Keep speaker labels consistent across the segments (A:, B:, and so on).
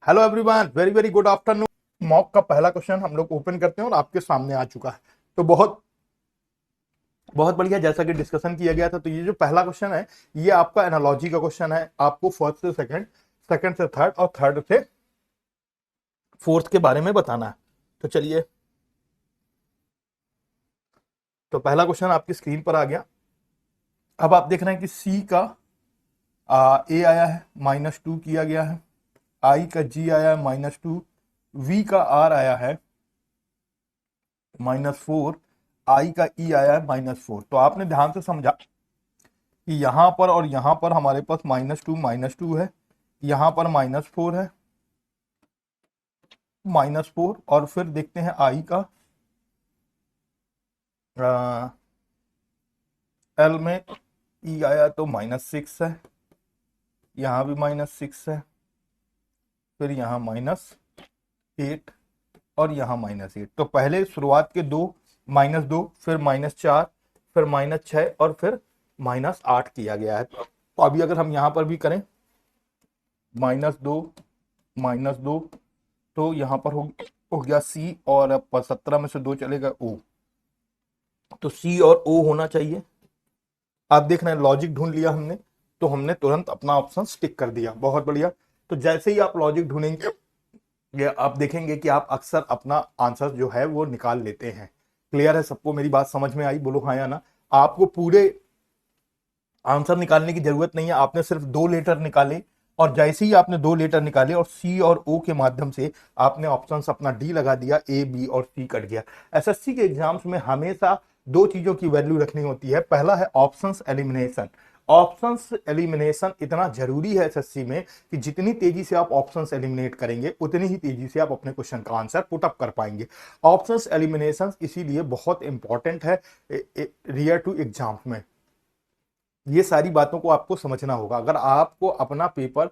A: Hello everyone, very very good afternoon. Mock का पहला question हम लोग ओपन करते हैं और आपके सामने आ चुका है। तो बहुत बहुत बढ़िया, जैसा कि डिस्कशन किया गया था। तो ये जो पहला क्वेश्चन है, ये आपका एनालॉजी का क्वेश्चन है। आपको फर्स्ट से सेकंड, सेकंड से थर्ड और थर्ड से फोर्थ के बारे में बताना है। तो चलिए, तो पहला क्वेश्चन आपकी स्क्रीन पर आ गया। अब आप देख रहे हैं कि सी का ए आया है, -2 किया गया है। आई का जी आया है -2। वी का आर आया है -4। आई का ई आया है -4। तो आपने ध्यान से समझा कि यहां पर और यहां पर हमारे पास -2 है, यहां पर -4 है, -4। और फिर देखते हैं आई का एल में ई आया तो -6 है, यहां भी -6 है, फिर यहां -8 और यहाँ -8। तो पहले शुरुआत के दो, -2, फिर -4, फिर -6 और फिर -8 किया गया है। तो अभी अगर हम यहाँ पर भी करें -2, -2, तो यहाँ पर हो गया सी, और 17 में से 2 चलेगा ओ। तो सी और ओ होना चाहिए। आप देख रहे हैं, लॉजिक ढूंढ लिया हमने, तो हमने तुरंत अपना ऑप्शन टिक कर दिया। बहुत बढ़िया। तो जैसे ही आप लॉजिक ढूंढेंगे, ये आप देखेंगे कि आप अक्सर अपना आंसर जो है वो निकाल लेते हैं। क्लियर है सबको? मेरी बात समझ में आई? बोलो हाँ या ना। आपको पूरे आंसर निकालने की जरूरत नहीं है, आपने सिर्फ 2 लेटर निकाले, और जैसे ही आपने 2 लेटर निकाले और सी और ओ के माध्यम से आपने ऑप्शन अपना डी लगा दिया, ए बी और सी कट गया। एसएससी के एग्जाम्स में हमेशा दो चीजों की वैल्यू रखनी होती है। पहला है ऑप्शंस एलिमिनेशन। ऑप्शंस एलिमिनेशन इतना जरूरी है एसएससी में कि जितनी तेजी से आप ऑप्शंस एलिमिनेट करेंगे, उतनी ही तेजी से आप अपने क्वेश्चन का आंसर पुट अप कर पाएंगे। ऑप्शंस एलिमिनेशन इसीलिए बहुत इंपॉर्टेंट है रियर टू एग्जाम्स में। ये सारी बातों को आपको समझना होगा। अगर आपको अपना पेपर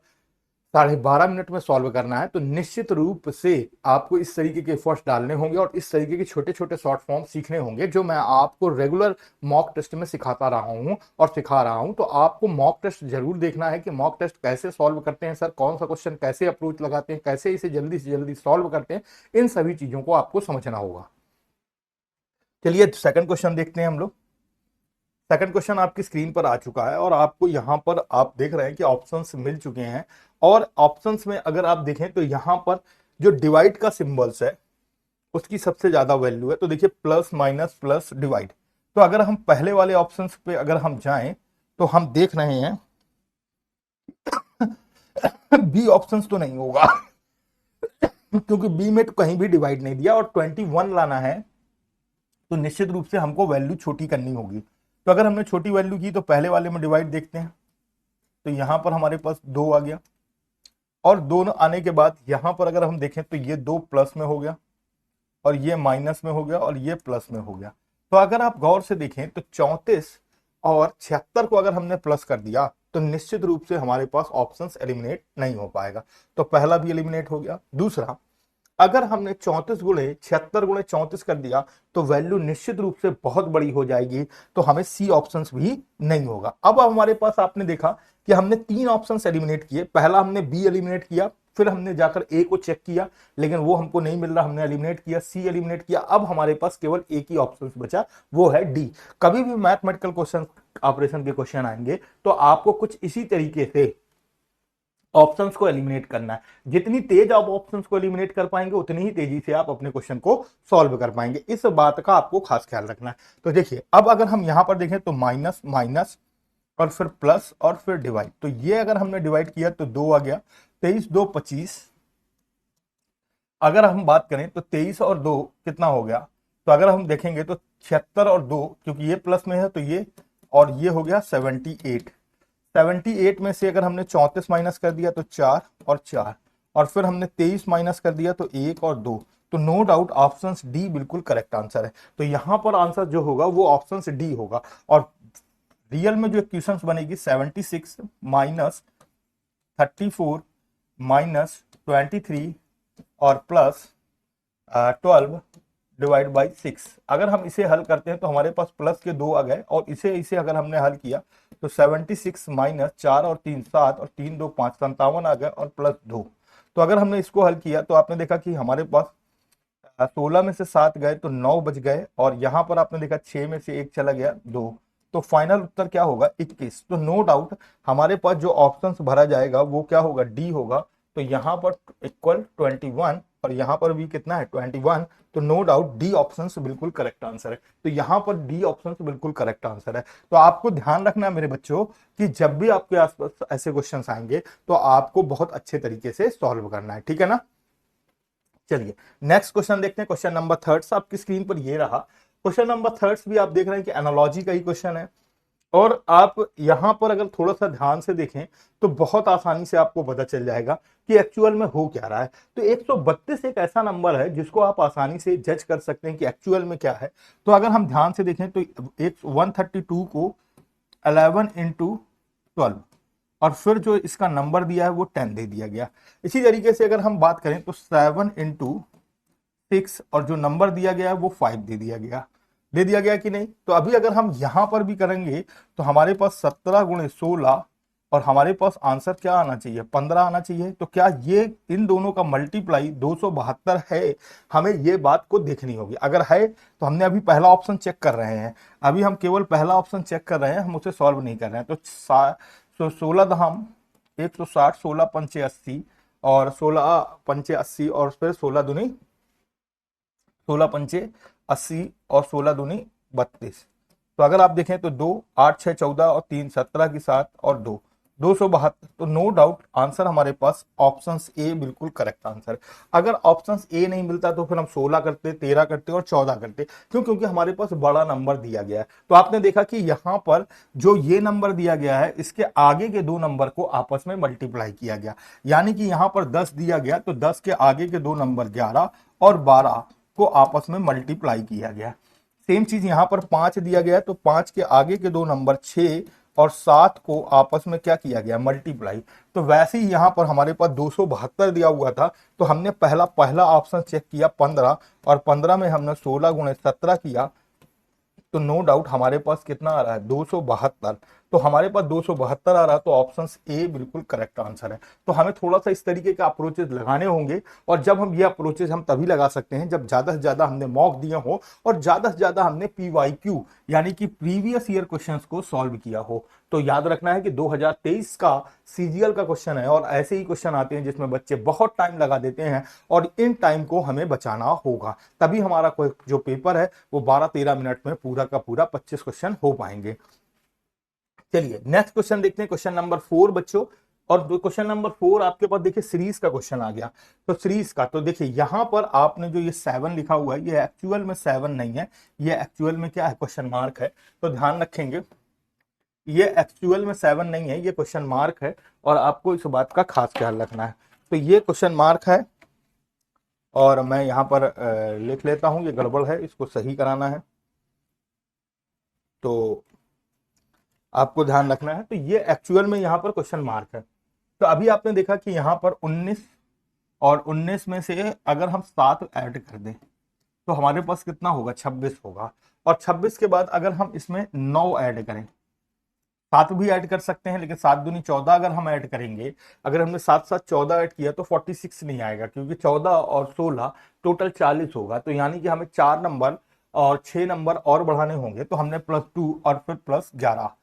A: 12.5 मिनट में सॉल्व करना है, तो निश्चित रूप से आपको इस तरीके के एफर्ट्स डालने होंगे और इस तरीके के छोटे छोटे शॉर्ट फॉर्म सीखने होंगे, जो मैं आपको रेगुलर मॉक टेस्ट में सिखाता रहा हूं और सिखा रहा हूं। तो आपको मॉक टेस्ट जरूर देखना है कि मॉक टेस्ट कैसे सॉल्व करते हैं सर, कौन सा क्वेश्चन कैसे अप्रोच लगाते हैं, कैसे इसे जल्दी से जल्दी सॉल्व करते हैं। इन सभी चीजों को आपको समझना होगा। चलिए सेकंड क्वेश्चन देखते हैं हम लोग। सेकंड क्वेश्चन आपकी स्क्रीन पर आ चुका है, और आपको यहां पर आप देख रहे हैं कि ऑप्शंस मिल चुके हैं। और ऑप्शंस में अगर आप देखें तो यहां पर जो डिवाइड का सिंबल्स है, उसकी सबसे ज्यादा वैल्यू है। तो देखिए, प्लस माइनस प्लस डिवाइड। तो अगर हम पहले वाले ऑप्शंस पे अगर हम जाएं, तो हम देख रहे हैं बी ऑप्शंस तो नहीं होगा क्योंकि बी में तो कहीं भी डिवाइड नहीं दिया, और 21 लाना है तो निश्चित रूप से हमको वैल्यू छोटी करनी होगी। तो अगर हमने छोटी वैल्यू की, तो पहले वाले में डिवाइड देखते हैं। तो यहां पर हमारे पास 2 आ गया, और 2 आने के बाद यहां पर अगर हम देखें तो ये 2 प्लस में हो गया, और ये माइनस में हो गया, और ये प्लस में हो गया। तो अगर आप गौर से देखें तो 34 और 76 को अगर हमने प्लस कर दिया, तो निश्चित रूप से हमारे पास ऑप्शंस एलिमिनेट नहीं हो पाएगा। तो पहला भी एलिमिनेट हो गया। दूसरा, अगर हमने 34 × 76 × 34 कर दिया, तो वैल्यू निश्चित रूप से बहुत बड़ी हो जाएगी, तो हमें सी ऑप्शंस भी नहीं होगा। अब हमारे पास आपने देखा कि हमने 3 ऑप्शंस एलिमिनेट किए। पहला हमने बी एलिमिनेट किया, फिर हमने जाकर ए को चेक किया, लेकिन वो हमको नहीं मिल रहा, हमने एलिमिनेट किया, सी एलिमिनेट किया। अब हमारे पास केवल एक ही ऑप्शन बचा, वो है डी। कभी भी मैथमेटिकल क्वेश्चन, ऑपरेशन के क्वेश्चन आएंगे, तो आपको कुछ इसी तरीके से ऑप्शंस को एलिमिनेट करना है। जितनी तेज आप ऑप्शंस को एलिमिनेट कर पाएंगे, उतनी ही तेजी से आप अपने क्वेश्चन को सॉल्व कर पाएंगे। इस बात का आपको खास ख्याल रखना है। तो देखिए, अब अगर हम यहां पर देखें तो माइनस माइनस और फिर प्लस और फिर डिवाइड। तो ये अगर हमने डिवाइड किया तो 2 आ गया, 23 2 25। अगर हम बात करें तो 23 और 2 कितना हो गया? तो अगर हम देखेंगे तो 76 और 2, क्योंकि ये प्लस में है तो ये, और ये हो गया 78। 78 में से अगर हमने 34 माइनस कर दिया तो 4 और 4, और फिर हमने 23 माइनस कर दिया तो 1 और 2। तो नो डाउट ऑप्शन डी बिल्कुल करेक्ट आंसर है। तो यहां पर आंसर जो होगा वो ऑप्शन डी होगा। और रियल में जो इक्वेशन बनेगी, 76 माइनस 34 माइनस 23 और प्लस 12 डिवाइड बाई 6। अगर हम इसे हल करते हैं तो हमारे पास प्लस के 2 आ गए, और इसे इसे अगर हमने हल किया तो 76 माइनस 4 और 3 7 और 3 2 5 57 आ गए, और प्लस 2। तो अगर हमने इसको हल किया तो आपने देखा कि हमारे पास 16 में से 7 गए तो 9 बच गए, और यहां पर आपने देखा 6 में से 1 चला गया 2, तो फाइनल उत्तर क्या होगा 21। तो नो डाउट हमारे पास जो ऑप्शंस भरा जाएगा वो क्या होगा, डी होगा। तो यहाँ पर इक्वल 21 और यहाँ पर भी कितना है 21, तो नो डाउट डी ऑप्शंस बिल्कुल करेक्ट आंसर है। तो यहाँ पर डी ऑप्शंस बिल्कुल करेक्ट आंसर है। तो आपको ध्यान रखना है मेरे बच्चों कि जब भी आपके आसपास ऐसे क्वेश्चंस आएंगे तो आपको बहुत अच्छे तरीके से सॉल्व करना है, ठीक है ना। चलिए नेक्स्ट क्वेश्चन देखते हैं, क्वेश्चन नंबर 3 आपकी स्क्रीन पर ये रहा। क्वेश्चन नंबर 3 भी आप देख रहे हैं कि एनालॉजी का ही क्वेश्चन है, और आप यहां पर अगर थोड़ा सा ध्यान से देखें तो बहुत आसानी से आपको पता चल जाएगा कि एक्चुअल में हो क्या रहा है। तो 132 एक ऐसा नंबर है जिसको आप आसानी से जज कर सकते हैं कि एक्चुअल में क्या है। तो अगर हम ध्यान से देखें तो 132 को 11 इंटू 12 और फिर जो इसका नंबर दिया है वो 10 दे दिया गया। इसी तरीके से अगर हम बात करें तो 7 इंटू 6 और जो नंबर दिया गया है वो 5 दे दिया गया कि नहीं। तो अभी अगर हम यहां पर भी करेंगे तो हमारे पास 17 गुणे 16 और हमारे पास आंसर क्या आना चाहिए 15 आना चाहिए। तो क्या ये इन दोनों का मल्टीप्लाई 272 है, हमें ये बात को देखनी होगी। अगर है तो हमने अभी पहला ऑप्शन चेक कर रहे हैं, अभी हम केवल पहला ऑप्शन चेक कर रहे हैं, हम उसे सॉल्व नहीं कर रहे हैं। तो 16 दहम 160, 16 पंचे 80 और 16 पंचे 80 और फिर 16 दूनी 16 पंचे 80 और 16 दूनी 32। तो अगर आप देखें तो 2 8 6 14 और 3 17 की 7 और 2 272। तो नो डाउट आंसर हमारे पास ऑप्शन ए बिल्कुल करेक्ट आंसर। अगर ऑप्शन ए नहीं मिलता तो फिर हम 16 करते, 13 करते और 14 करते, क्यों, क्योंकि हमारे पास बड़ा नंबर दिया गया है। तो आपने देखा कि यहां पर जो ये नंबर दिया गया है इसके आगे के दो नंबर को आपस में मल्टीप्लाई किया गया, यानी कि यहां पर 10 दिया गया तो 10 के आगे के दो नंबर 11 और 12 को आपस में मल्टीप्लाई किया गया। सेम चीज यहां पर 5 दिया गया है तो 5 के आगे के दो नंबर 6 और 7 को आपस में क्या किया गया मल्टीप्लाई। तो वैसे ही यहां पर हमारे पास 272 दिया हुआ था तो हमने पहला ऑप्शन चेक किया 15 और 15 में हमने 16 गुणे 17 किया, तो नो डाउट हमारे पास कितना आ रहा है 272। तो हमारे पास 272 आ रहा है, तो ऑप्शन ए बिल्कुल करेक्ट आंसर है। तो हमें थोड़ा सा इस तरीके के अप्रोचेस लगाने होंगे, और जब हम ये अप्रोचेस हम तभी लगा सकते हैं जब ज्यादा से ज्यादा हमने मॉक दिए हो और ज्यादा से ज्यादा हमने पीवाईक्यू यानी कि प्रीवियस ईयर क्वेश्चंस को सॉल्व किया हो। तो याद रखना है कि 2023 का सीजीएल का क्वेश्चन है, और ऐसे ही क्वेश्चन आते हैं जिसमें बच्चे बहुत टाइम लगा देते हैं, और इन टाइम को हमें बचाना होगा, तभी हमारा जो पेपर है वो 12-13 मिनट में पूरा का पूरा 25 क्वेश्चन हो पाएंगे। चलिए नेक्स्ट क्वेश्चन देखते हैं, क्वेश्चन नंबर 4 बच्चों। और क्वेश्चन नंबर 4 आपके पास देखिए सीरीज का क्वेश्चन आ गया। तो सीरीज का तो देखिए यहां पर आपने जो ये 7 लिखा हुआ है ये एक्चुअल में 7 नहीं है, ये एक्चुअल में क्या है क्वेश्चन मार्क है। तो ध्यान रखेंगे ये एक्चुअल में 7 नहीं है, ये क्वेश्चन मार्क है, और आपको इस बात का खास ख्याल रखना है। तो ये क्वेश्चन मार्क है, और मैं यहां पर लिख लेता हूं, ये गड़बड़ है, इसको सही कराना है, तो आपको ध्यान रखना है। तो ये एक्चुअल में यहां पर क्वेश्चन मार्क है। तो अभी आपने देखा कि यहां पर 19 और 19 में से अगर हम 7 ऐड कर दें तो हमारे पास कितना होगा 26 होगा, और 26 के बाद अगर हम इसमें 9 ऐड करें, 7 भी ऐड कर सकते हैं लेकिन 7 दूनी 14 अगर हम ऐड करेंगे, अगर हमने 7 7 14 ऐड किया तो 46 नहीं आएगा, क्योंकि 14 और 16 टोटल 40 होगा। तो यानी कि हमें 4 नंबर और 6 नंबर और बढ़ाने होंगे, तो हमने +2 और फिर +11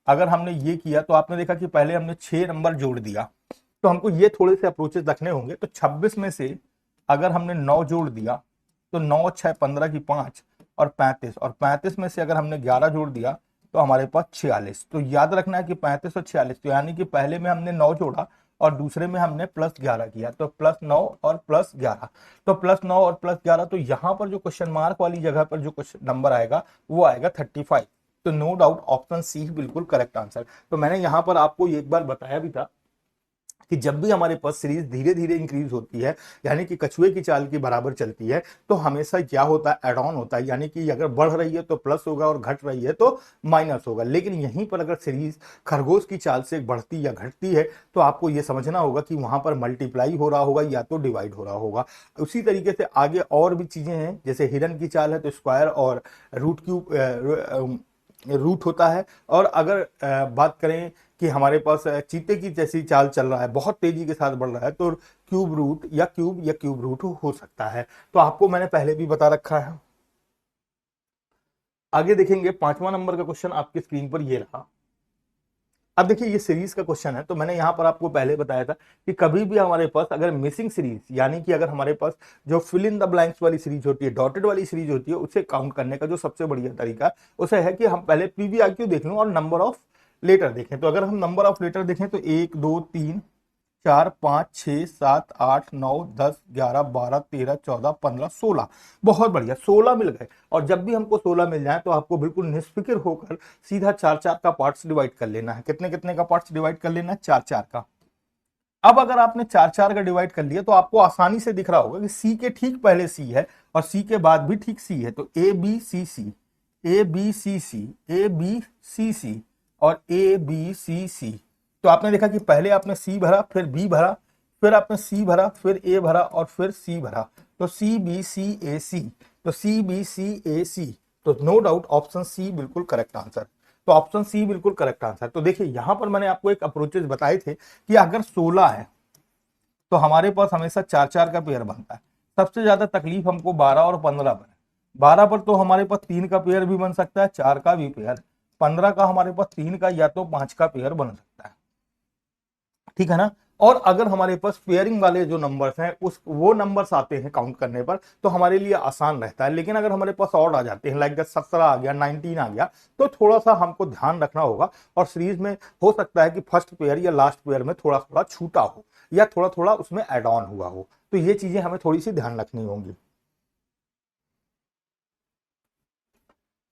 A: अगर हमने ये किया, तो आपने देखा कि पहले हमने 6 नंबर जोड़ दिया, तो हमको ये थोड़े से अप्रोचेस रखने होंगे। तो 26 में से अगर हमने 9 जोड़ दिया तो 9 6 15 की 5 और 35, और 35 में से अगर हमने 11 जोड़ दिया तो हमारे पास 46। तो याद रखना है कि 35 और 46, तो यानी कि पहले में हमने 9 जोड़ा और दूसरे में हमने +11 किया, तो +9 और +11, तो +9 और +11, तो यहां पर जो क्वेश्चन मार्क वाली जगह पर जो क्वेश्चन नंबर आएगा वो आएगा 35। तो नो डाउट ऑप्शन सी बिल्कुल करेक्ट आंसर। तो मैंने यहां पर आपको एक बार बताया भी था कि जब भी हमारे पास सीरीज धीरे धीरे इंक्रीज होती है, यानी कि कछुए की चाल के बराबर चलती है, तो हमेशा क्या होता है एड ऑन होता है, यानी कि अगर बढ़ रही है तो प्लस होगा और घट रही है तो माइनस होगा। लेकिन यहीं पर अगर सीरीज खरगोश की चाल से बढ़ती या घटती है तो आपको यह समझना होगा कि वहां पर मल्टीप्लाई हो रहा होगा या तो डिवाइड हो रहा होगा। उसी तरीके से आगे और भी चीजें हैं, जैसे हिरन की चाल है तो स्क्वायर और रूट क्यूब रूट होता है। और अगर बात करें कि हमारे पास चीते की जैसी चाल चल रहा है, बहुत तेजी के साथ बढ़ रहा है, तो क्यूब रूट या क्यूब रूट हो सकता है। तो आपको मैंने पहले भी बता रखा है। आगे देखेंगे 5वां नंबर का क्वेश्चन आपकी स्क्रीन पर ये रहा। अब देखिए ये सीरीज का क्वेश्चन है, तो मैंने यहां पर आपको पहले बताया था कि कभी भी हमारे पास अगर मिसिंग सीरीज, यानी कि अगर हमारे पास जो फिल इन द ब्लैंक्स वाली सीरीज होती है, डॉटेड वाली सीरीज होती है, उसे काउंट करने का जो सबसे बढ़िया तरीका उसे है कि हम पहले पीवीआरक्यू देख लूं और नंबर ऑफ लेटर देखें। तो अगर हम नंबर ऑफ लेटर देखें तो 1 2 3 4 5 6 7 8 9 10 11 12 13 14 15 16, बहुत बढ़िया 16 मिल गए। और जब भी हमको 16 मिल जाए तो आपको बिल्कुल निष्फिक्र होकर सीधा 4-4 का पार्ट्स डिवाइड कर लेना है। कितने कितने का पार्ट्स डिवाइड कर लेना है? 4-4 का। अब अगर आपने 4-4 का डिवाइड कर लिया तो आपको आसानी से दिख रहा होगा कि सी के ठीक पहले सी है और सी के बाद भी ठीक सी है, तो A B C C, A B C C, A B C C और ए बी सी सी। तो आपने देखा कि पहले आपने सी भरा, फिर बी भरा, फिर आपने सी भरा, फिर ए भरा और फिर सी भरा, तो सी बी सी ए सी, तो सी बी सी ए सी। तो नो डाउट ऑप्शन सी बिल्कुल करेक्ट आंसर। तो ऑप्शन सी बिल्कुल करेक्ट आंसर। तो देखिए यहां पर मैंने आपको एक अप्रोचेस बताए थे कि अगर 16 है तो हमारे पास हमेशा 4-4 का पेयर बनता है। सबसे ज्यादा तकलीफ हमको 12 और 15 पर है। 12 पर तो हमारे पास 3 का पेयर भी बन सकता है, 4 का भी पेयर। 15 का हमारे पास 3 का या तो 5 का पेयर बन सकता है, ठीक है ना। और अगर हमारे पास पेयरिंग वाले जो नंबर्स हैं उस वो नंबर्स आते हैं काउंट करने पर तो हमारे लिए आसान रहता है। लेकिन अगर हमारे पास ऑड आ जाते हैं, लाइक 17 आ गया, 19 आ गया, तो थोड़ा सा हमको ध्यान रखना होगा। और सीरीज में हो सकता है कि फर्स्ट पेयर या लास्ट पेयर में थोड़ा थोड़ा छूटा हो या थोड़ा थोड़ा उसमें एड ऑन हुआ हो, तो ये चीजें हमें थोड़ी सी ध्यान रखनी होंगी।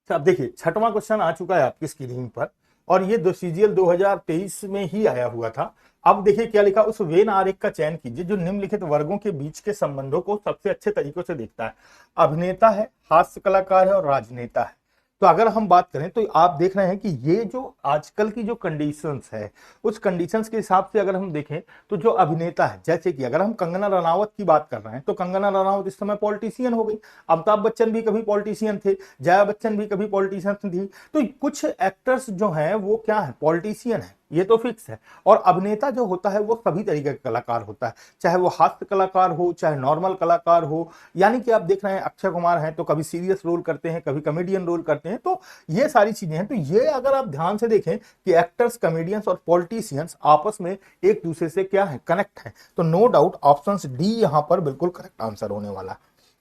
A: अब देखिए 6वां क्वेश्चन आ चुका है आपकी स्क्रीन पर और ये सीजीएल 2023 में ही आया हुआ था। अब देखिए क्या लिखा, उस वेन आरेख का चयन कीजिए जो निम्नलिखित वर्गों के बीच के संबंधों को सबसे अच्छे तरीकों से देखता है। अभिनेता है, हास्य कलाकार है और राजनेता है। तो अगर हम बात करें तो आप देख रहे हैं कि ये जो आजकल की जो कंडीशंस है उस कंडीशंस के हिसाब से अगर हम देखें तो जो अभिनेता है, जैसे कि अगर हम कंगना रनावत की बात कर रहे हैं तो कंगना रनावत इस समय पॉलिटिशियन हो गई। अमिताभ बच्चन भी कभी पॉलिटिशियन थे, जया बच्चन भी कभी पॉलिटिशियन थी। तो कुछ एक्टर्स जो हैं वो क्या है, पॉलिटिशियन है, ये तो फिक्स है। और अभिनेता जो होता है वो सभी तरीके का कलाकार होता है, चाहे वो हास्य कलाकार हो चाहे नॉर्मल कलाकार हो। यानी कि आप देख रहे हैं अक्षय कुमार हैं तो कभी सीरियस रोल करते हैं, कभी कॉमेडियन रोल करते हैं, तो ये सारी चीजें हैं। तो ये अगर आप ध्यान से देखें कि एक्टर्स, कॉमेडियंस और पॉलिटिशियंस आपस में एक दूसरे से क्या है, कनेक्ट है, तो नो डाउट ऑप्शन डी यहां पर बिल्कुल करेक्ट आंसर होने वाला है।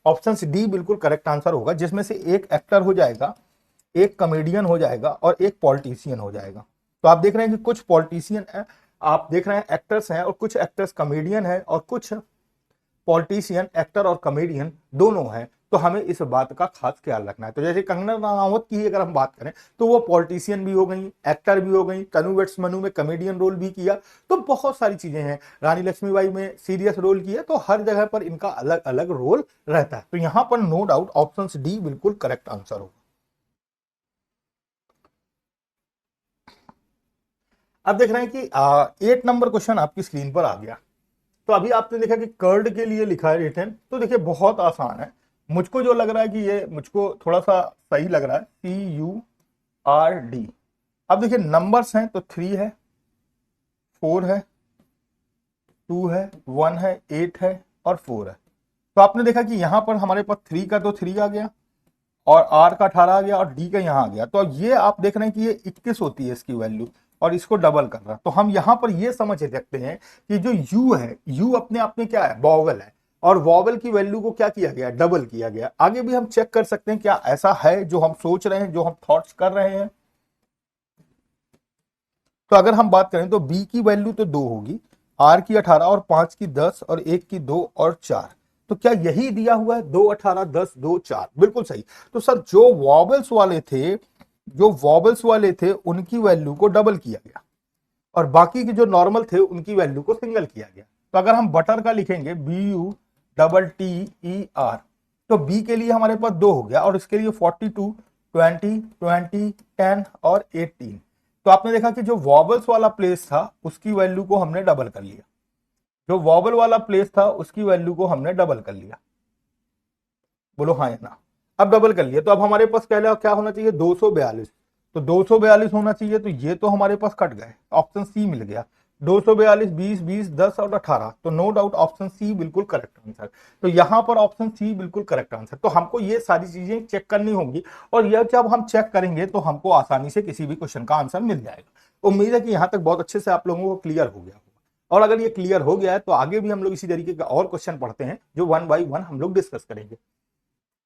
A: ऑप्शन डी बिल्कुल करेक्ट आंसर होगा, जिसमें से एक एक्टर हो जाएगा, एक कॉमेडियन हो जाएगा और एक पॉलिटिशियन हो जाएगा। तो आप देख रहे हैं कि कुछ पॉलिटिशियन है, आप देख रहे हैं एक्टर्स हैं और कुछ एक्टर्स कॉमेडियन है और कुछ पॉलिटिशियन एक्टर और कॉमेडियन दोनों हैं। तो हमें इस बात का खास ख्याल रखना है। तो जैसे कंगना रनावत की अगर हम बात करें तो वो पॉलिटिशियन भी हो गई, एक्टर भी हो गई, तनु वेट्स मनु में कॉमेडियन रोल भी किया, तो बहुत सारी चीजें हैं। रानी लक्ष्मीबाई में सीरियस रोल किया, तो हर जगह पर इनका अलग अलग रोल रहता है। तो यहां पर नो डाउट ऑप्शन डी बिल्कुल करेक्ट आंसर होगा। अब देख रहे हैं कि 8 नंबर क्वेश्चन आपकी स्क्रीन पर आ गया। तो अभी आपने देखा कि कर्ड के लिए लिखा है रिटर्न, तो देखिए बहुत आसान है। मुझको जो लग रहा है कि ये मुझको थोड़ा सा सही लग रहा है, CURD। अब देखिए नंबर्स हैं तो 3 है, 4 है, 2 है, 1 है, 8 है और 4 है। तो आपने देखा कि यहां पर हमारे पास 3 का तो 3 आ गया और R का 18 आ गया और D का यहां आ गया। तो ये आप देख रहे हैं कि ये 21 होती है इसकी वैल्यू और इसको डबल कर रहा है। तो हम यहां पर ये समझ सकते हैं कि जो U है, U अपने आप में क्या है, वॉवल है, और वॉवल की वैल्यू को क्या किया गया, डबल किया गया। आगे भी हम चेक कर सकते हैं क्या ऐसा है जो हम सोच रहे हैं, जो हम थॉट्स कर रहे हैं। तो अगर हम बात करें तो B की वैल्यू तो 2 होगी, R की 18 और 5 की 10 और 1 की 2 और 4। तो क्या यही दिया हुआ है, 2 18 10 2 4, बिल्कुल सही। तो सर जो वॉबल्स वाले थे, जो वॉबल्स वाले थे उनकी वैल्यू को डबल किया गया और बाकी के जो नॉर्मल थे उनकी वैल्यू को सिंगल किया गया। तो अगर हम बटर का लिखेंगे BUTTER, तो बी के लिए हमारे पास 2 हो गया और इसके लिए 42 20 20 10 और 18। तो आपने देखा कि जो वॉबल्स वाला प्लेस था उसकी वैल्यू को हमने डबल कर लिया, जो वॉबल वाला प्लेस था उसकी वैल्यू को हमने डबल कर लिया। बोलो हाँ या ना। अब डबल कर लिया तो अब हमारे पास क्या होना चाहिए, 242। तो 242 होना चाहिए, तो ये तो हमारे पास कट गए, ऑप्शन सी मिल गया। 242, 20, 20, 10 और 18, तो नो डाउट ऑप्शन सी बिल्कुल करेक्ट आंसर। तो यहां पर ऑप्शन सी बिल्कुल करेक्ट आंसर। तो हमको ये सारी चीजें चेक करनी होंगी, और यह जब हम चेक करेंगे तो हमको आसानी से किसी भी क्वेश्चन का आंसर मिल जाएगा। उम्मीद है कि यहां तक बहुत अच्छे से आप लोगों को क्लियर हो गया होगा, और अगर ये क्लियर हो गया है तो आगे भी हम लोग इसी तरीके का और क्वेश्चन पढ़ते हैं, जो 1 बाई 1 हम लोग डिस्कस करेंगे।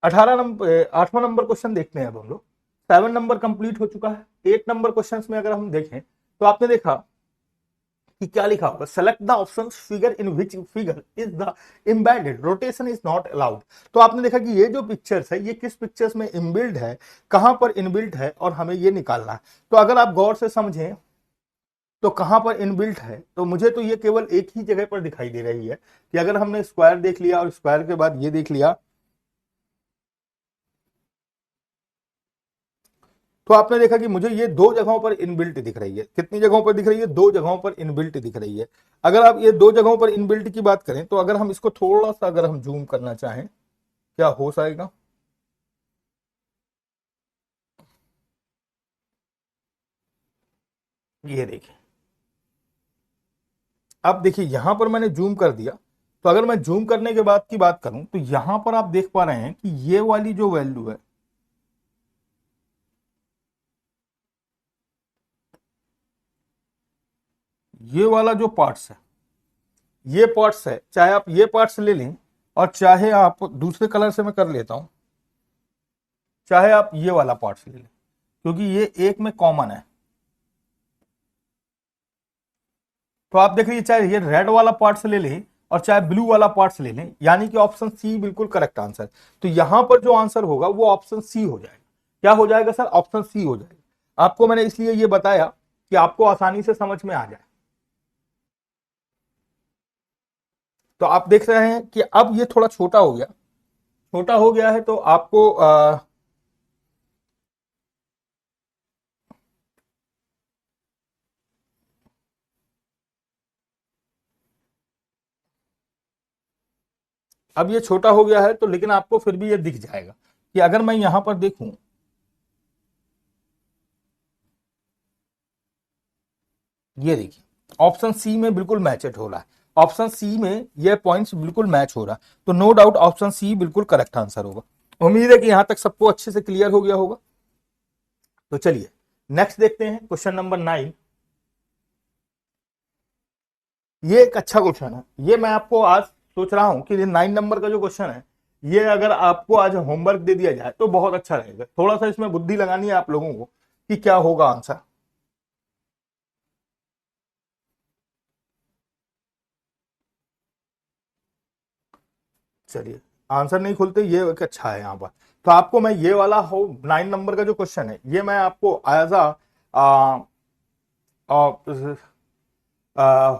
A: 8वां नंबर क्वेश्चन देखते हैं अब हम लोग। 7 नंबर कंप्लीट हो चुका है। 8 नंबर क्वेश्चन में अगर हम देखें तो आपने देखा कि क्या लिखा होगा, select the option figure in which figure is the embedded rotation is not allowed. तो आपने देखा कि ये जो पिक्चर्स है ये किस पिक्चर्स में इनबिल्ड है, कहां पर इनबिल्ट है, और हमें ये निकालना है। तो अगर आप गौर से समझें तो कहां पर इनबिल्ट है, तो मुझे तो ये केवल एक ही जगह पर दिखाई दे रही है कि अगर हमने स्क्वायर देख लिया और स्क्वायर के बाद ये देख लिया, तो आपने देखा कि मुझे ये दो जगहों पर इनबिल्ट दिख रही है। कितनी जगहों पर दिख रही है? दो जगहों पर इनबिल्ट दिख रही है। अगर आप ये दो जगहों पर इनबिल्ट की बात करें तो अगर हम इसको थोड़ा सा अगर हम जूम करना चाहें, क्या हो जाएगा? ये देखिए, अब देखिए यहां पर मैंने जूम कर दिया, तो अगर मैं जूम करने के बाद की बात करूं तो यहां पर आप देख पा रहे हैं कि ये वाली जो वैल्यू है, ये वाला जो पार्ट्स है, ये पार्ट्स है, चाहे आप ये पार्ट्स ले लें और चाहे आप दूसरे कलर से मैं कर लेता हूं, चाहे आप ये वाला पार्ट्स ले लें, क्योंकि ये एक में कॉमन है। तो आप देख लीजिए, चाहे ये रेड वाला पार्ट्स ले लें और चाहे ब्लू वाला पार्ट्स ले लें, यानी कि ऑप्शन सी बिल्कुल करेक्ट आंसर। तो यहां पर जो आंसर होगा वो ऑप्शन सी हो जाएगा। क्या हो जाएगा सर? ऑप्शन सी हो जाएगा। आपको मैंने इसलिए ये बताया कि आपको आसानी से समझ में आ जाए। तो आप देख रहे हैं कि अब ये थोड़ा छोटा हो गया, छोटा हो गया है, तो आपको अब ये छोटा हो गया है, तो लेकिन आपको फिर भी ये दिख जाएगा कि अगर मैं यहां पर देखूं, ये देखिए ऑप्शन सी में बिल्कुल मैचेट हो रहा है। ऑप्शन सी में ये पॉइंट्स बिल्कुल मैच हो रहा है, तो नो डाउट ऑप्शन सी बिल्कुल करेक्ट आंसर होगा। उम्मीद है कि यहां तक सबको अच्छे से क्लियर हो गया होगा। तो चलिए नेक्स्ट देखते हैं, क्वेश्चन नंबर 9। ये एक अच्छा क्वेश्चन है। ये मैं आपको आज सोच रहा हूं कि 9 नंबर का जो क्वेश्चन है, ये अगर आपको आज होमवर्क दे दिया जाए तो बहुत अच्छा रहेगा। थोड़ा सा इसमें बुद्धि लगानी है आप लोगों को कि क्या होगा आंसर। चलिए, आंसर नहीं खुलते, ये एक अच्छा है यहाँ पर। तो आपको मैं ये वाला हो 9 नंबर का जो क्वेश्चन है, ये मैं आपको एज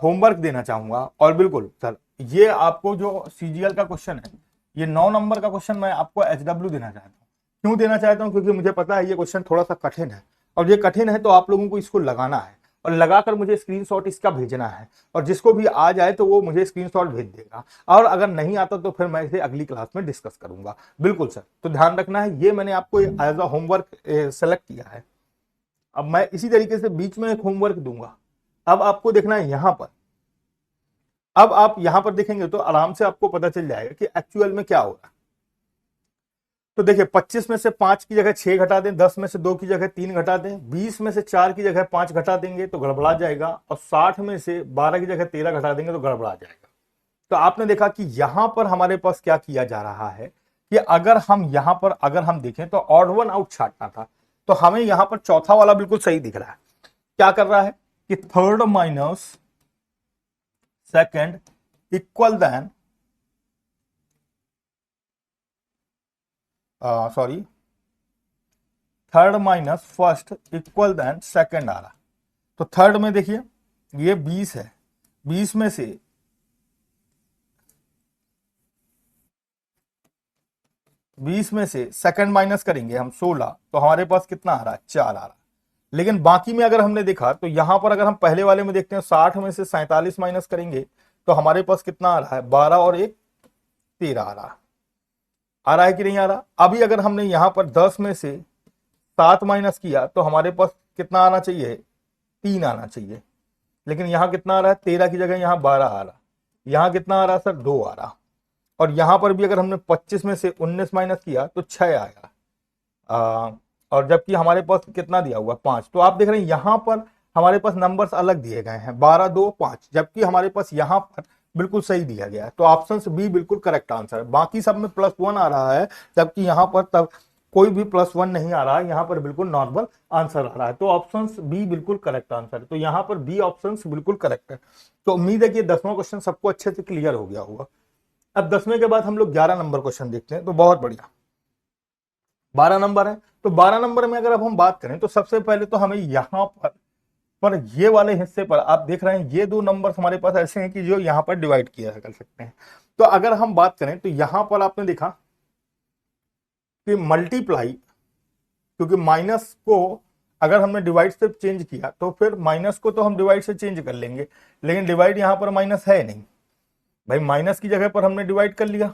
A: होमवर्क देना चाहूंगा। और बिल्कुल सर, ये आपको जो सीजीएल का क्वेश्चन है, ये 9 नंबर का क्वेश्चन मैं आपको एचडब्ल्यू देना चाहता हूँ। क्यों देना चाहता हूँ? क्योंकि मुझे पता है ये क्वेश्चन थोड़ा सा कठिन है, और ये कठिन है तो आप लोगों को इसको लगाना है, और लगाकर मुझे स्क्रीनशॉट इसका भेजना है। और जिसको भी आ जाए तो वो मुझे स्क्रीनशॉट भेज देगा, और अगर नहीं आता तो फिर मैं इसे अगली क्लास में डिस्कस करूंगा। बिल्कुल सर, तो ध्यान रखना है, ये मैंने आपको एज अ होमवर्क सेलेक्ट किया है। अब मैं इसी तरीके से बीच में एक होमवर्क दूंगा। अब आपको देखना है यहां पर, अब आप यहां पर देखेंगे तो आराम से आपको पता चल जाएगा कि एक्चुअल में क्या हो रहा है। तो देखिए, 25 में से 5 की जगह 6 घटा दें, 10 में से 2 की जगह 3 घटा दें, 20 में से 4 की जगह 5 घटा देंगे तो गड़बड़ा जाएगा, और 60 में से 12 की जगह 13 घटा देंगे तो गड़बड़ा जाएगा। तो आपने देखा कि यहां पर हमारे पास क्या किया जा रहा है कि अगर हम यहां पर अगर हम देखें तो ऑड वन आउट छाटना था, तो हमें यहां पर चौथा वाला बिल्कुल सही दिख रहा है। क्या कर रहा है कि third minus second equal then, sorry, third minus first equal then second आ रहा। तो थर्ड में देखिए ये 20 है, 20 में से 20 में से सेकंड माइनस करेंगे हम 16, तो हमारे पास कितना आ रहा है? 4 आ रहा है। लेकिन बाकी में अगर हमने देखा तो यहां पर अगर हम पहले वाले में देखते हैं, 60 में से 47 माइनस करेंगे तो हमारे पास कितना आ रहा है? 12 और 1 13 आ रहा है। आ रहा है कि नहीं आ रहा? अभी अगर हमने यहां पर 10 में से 7 माइनस किया तो हमारे पास कितना आना चाहिए, 3 आना चाहिए, लेकिन यहाँ कितना आ रहा है, 13 की जगह यहाँ 12 आ रहा, यहाँ कितना आ रहा सर, 2 आ रहा, और यहाँ पर भी अगर हमने 25 में से 19 माइनस किया तो 6 आएगा, और जबकि हमारे पास कितना दिया हुआ 5। तो आप देख रहे हैं यहाँ पर हमारे पास नंबर्स अलग दिए गए हैं, 12 2 5, जबकि हमारे पास यहाँ पर बिल्कुल सही दिया गया है। तो ऑप्शन बी बिल्कुल करेक्ट आंसर है। बाकी सब में +1 आ रहा है, जबकि यहाँ पर तब कोई भी +1 नहीं आ रहा है, यहाँ पर बिल्कुल नॉर्मल आंसर आ रहा है। तो ऑप्शन बी बिल्कुल करेक्ट आंसर है। तो यहाँ पर बी ऑप्शन बिल्कुल करेक्ट है। तो उम्मीद है कि 10वां क्वेश्चन सबको अच्छे से क्लियर हो गया होगा। अब 10वें के बाद हम लोग 11 नंबर क्वेश्चन देखते हैं। तो बहुत बढ़िया, 12 नंबर है। तो 12 नंबर में अगर अब हम बात करें तो सबसे पहले तो हमें यहाँ पर ये वाले हिस्से पर आप देख रहे हैं ये 2 नंबर हमारे पास ऐसे हैं कि जो यहाँ पर डिवाइड किया कर सकते हैं। तो अगर हम बात करें तो यहाँ पर आपने देखा कि मल्टीप्लाई, क्योंकि माइनस को अगर हमने डिवाइड से चेंज किया तो फिर माइनस को तो हम डिवाइड से चेंज कर लेंगे, लेकिन डिवाइड यहाँ पर माइनस है नहीं भाई, माइनस की जगह पर हमने डिवाइड कर लिया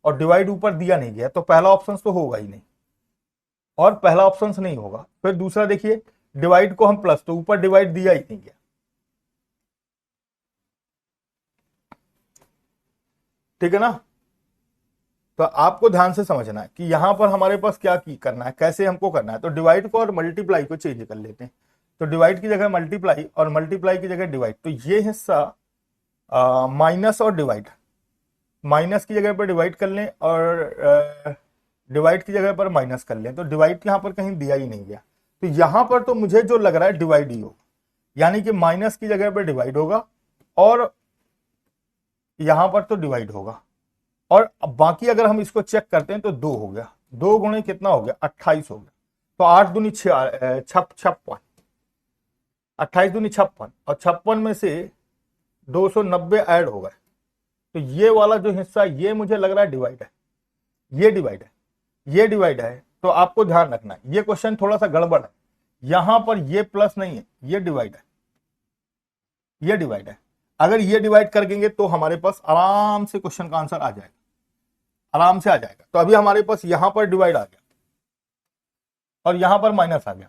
A: और डिवाइड ऊपर दिया नहीं गया, तो पहला ऑप्शन तो होगा ही नहीं, और पहला ऑप्शन नहीं होगा। फिर दूसरा देखिए, डिवाइड को हम प्लस, तो ऊपर डिवाइड दिया ही नहीं गया, ठीक है ना। तो आपको ध्यान से समझना है कि यहां पर हमारे पास क्या की करना है, कैसे हमको करना है। तो डिवाइड को और मल्टीप्लाई को चेंज कर लेते हैं। तो डिवाइड की जगह मल्टीप्लाई और मल्टीप्लाई की जगह डिवाइड। तो ये हिस्सा माइनस और डिवाइड, माइनस की जगह पर डिवाइड कर लें और डिवाइड की जगह पर माइनस कर लें। तो डिवाइड यहाँ पर कहीं दिया ही नहीं गया, तो यहां पर तो मुझे जो लग रहा है डिवाइड ही होगा, यानी कि माइनस की जगह पर डिवाइड होगा और यहां पर तो डिवाइड होगा। और बाकी अगर हम इसको चेक करते हैं तो 2 हो गया, 2 गुणे कितना हो गया, 28 हो गया। तो 8 दूनी 56, 28 दूनी 56, और 56 में से 290 ऐड हो गए। तो ये वाला जो हिस्सा ये मुझे लग रहा है डिवाइड है, ये डिवाइड है, ये डिवाइड है। तो आपको ध्यान रखना है ये क्वेश्चन थोड़ा सा गड़बड़ है, यहां पर ये प्लस नहीं है, ये डिवाइड है, ये डिवाइड है। अगर ये डिवाइड कर देंगे तो हमारे पास आराम से क्वेश्चन का आंसर आ जाएगा, आराम से आ जाएगा। तो अभी हमारे पास यहां पर डिवाइड आ गया और यहां पर माइनस आ गया।